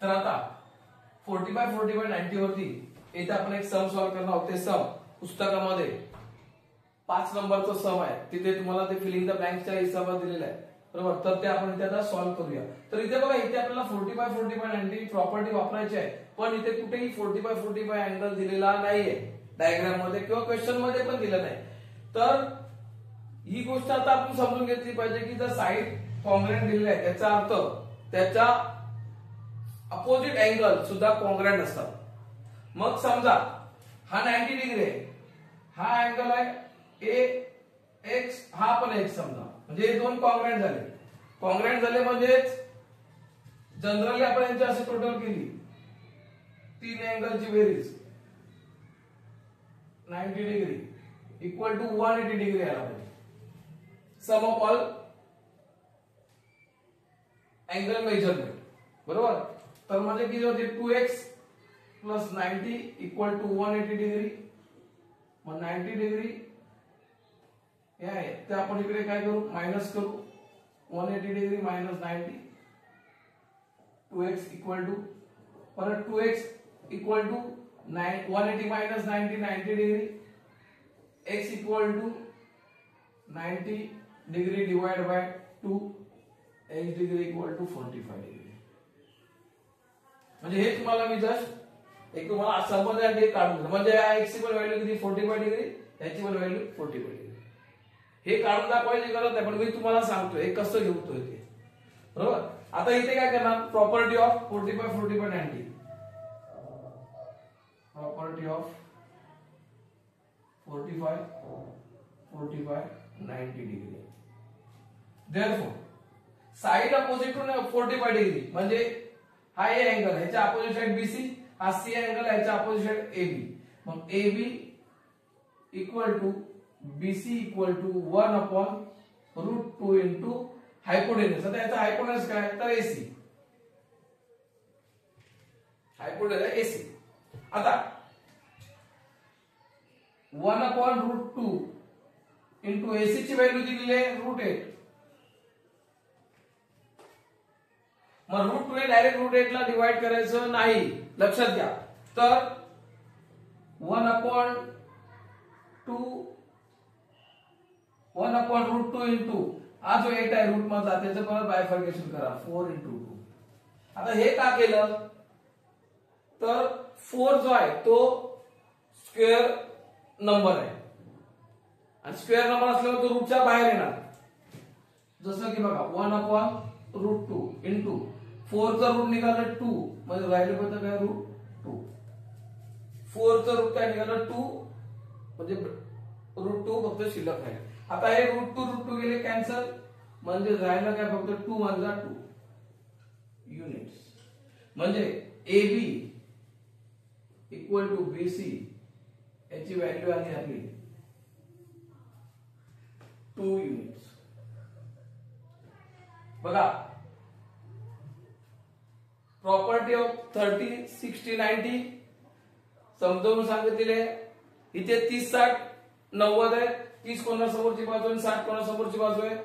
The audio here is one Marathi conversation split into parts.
तर आता 45 45 90 वरती इथे आपण एक सम सॉल्व्ह करणार आहोत. ते सम पुस्तकामध्ये 5 नंबरचं सम आहे, तिथे तुम्हाला ते फिलिंग द ब्लँक्सच्या हिसाबात दिलेलं आहे बरोबर. तर ते आपण इथे आता सॉल्व्ह करूया. तर इथे बघा, इथे आपल्याला 45 45 90 प्रॉपर्टी वापरायची आहे, पण इथे कुठेही 45 45 अँगल दिलेला नाहीये डायग्राम मध्ये किंवा क्वेश्चन मध्ये पण दिलं नाही. तर ही गोष्ट आता आपण समजून घेतली पाहिजे की जर साइड कॉन्ग्रुएंट दिलेला आहे त्याचा अर्थ त्याच्या अपोजिट अँगल सुद्धा कॉन्ग्रुएंट असतात. मग समजा हा 90 डिग्री आहे, हा अँगल आहे ए एक्स, हा पण एक्स समजा, म्हणजे हे दोन कॉन्ग्रुएंट झाले. कॉन्ग्रुएंट झाले म्हणजेच जनरली आपण यांची अशी टोटल केली, तीन अँगलची बेरीज 90 डिग्री इक्वल टू 180 डिग्री आला पाहिजे. सम ऑफ ऑल अँगल मेजरमेंट बरोबर. तर म्हणजे किती होते 2x plus 90 equal to 180 degree. मग 90 डिग्री हे आहे ते आपण इकडे काय करू, मायनस करू. 180 degree minus 90, 2x equal to परत 2x equal to 180 minus 90 90 degree, x equal to 90 degree divide by 2, x degree equal to 45 degree. म्हणजे हे तुम्हाला मी जस्ट एक तुम्हाला समजण्यासाठी काढून, म्हणजे x ची पण व्हॅल्यू किती 45 डिग्री, याची पण व्हॅल्यू 45 डिग्री. हे काढून दाखवायची गरज नाही, पण मी तुम्हाला सांगतोय हे कसं घेतोय ते बरोबर. आता इथे काय करणार, property of 45 45 90, property of 45 45 90 degree. Therefore side opposite to 45 degree म्हणजे हा ए अँगल, ह्याच्या अपोजिट साइड बीसी, हा सी अँगल, ह्याच्या अपोजिट साइड एबी. मग AB equal to BC equal to 1/√2 into hypotenuse. आता याचा हायपोटेन्यूज काय तर एसी, हायपोटेन्यूज एसी. आता 1/√2 इंटू एसी ची व्हॅल्यू दिलेली आहे √8. मग √2 ने डायरेक्ट √8 ला डिवाइड करायचं नाही, लक्षात घ्या. तर 1/2 इंटू हा जो 8 आहे रूट मधला त्याचं परत बायफर्केशन करा 4 इंटू 2. आता हे का केलं तर 4 जो आहे तो स्क्वेअर नंबर आहे आणि स्क्वेअर नंबर असल्यामुळे तो रूटच्या बाहेर येणार. जसं की बघा 1/√2 इंटू 4 चा रूट निघाला 2, म्हणजे राहिलं होतं काय √2. 4 चा रूट काय निघाला 2, म्हणजे √2 फक्त शिल्लक आहे. आता हे √2 गेले कॅन्सल, म्हणजे राहिलं काय फक्त 2 मधला 2 युनिट्स. म्हणजे AB इक्वल टू BC याची व्हॅल्यू आली आपली 2 युनिट्स. बघा प्रॉपर्टी ऑफ 30 60 90 समजावून सांगितलेले. इथे 30 60 90 आहे, 30 कोणासमोरची बाजू आणि 60 कोणासमोरची बाजू आहे.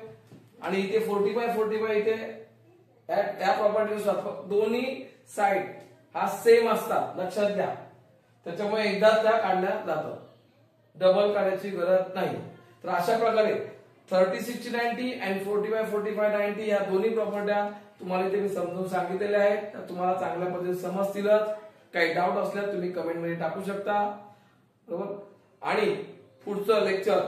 आणि इथे 45 45 इथे या प्रॉपर्टीनुसार दोन्ही साइड हा सेम असतात, लक्षात घ्या. त्याच्यामुळे एकदाच त्या काढल्या जातात, डबल काढायची गरज नाही. तर अशा प्रकारे 30 60 90 आणि 45 45 90 या दोन्ही प्रॉपर्ट्या तुम्हाला इथे मी समजून सांगितलेल्या आहेत. तर तुम्हाला चांगल्या पद्धतीने समजतीलच. काही डाऊट असल्यास तुम्ही कमेंट मध्ये टाकू शकता बरोबर. आणि पुढचं लेक्चर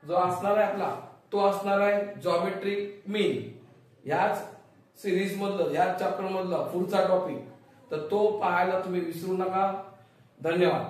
जो असणार आहे आपला तो असणार आहे जॉमेट्रिक मीन. याच सिरीज मधलं, याच चॅप्टर मधलं पुढचा टॉपिक. तर तो पाहायला तुम्ही विसरू नका. धन्यवाद.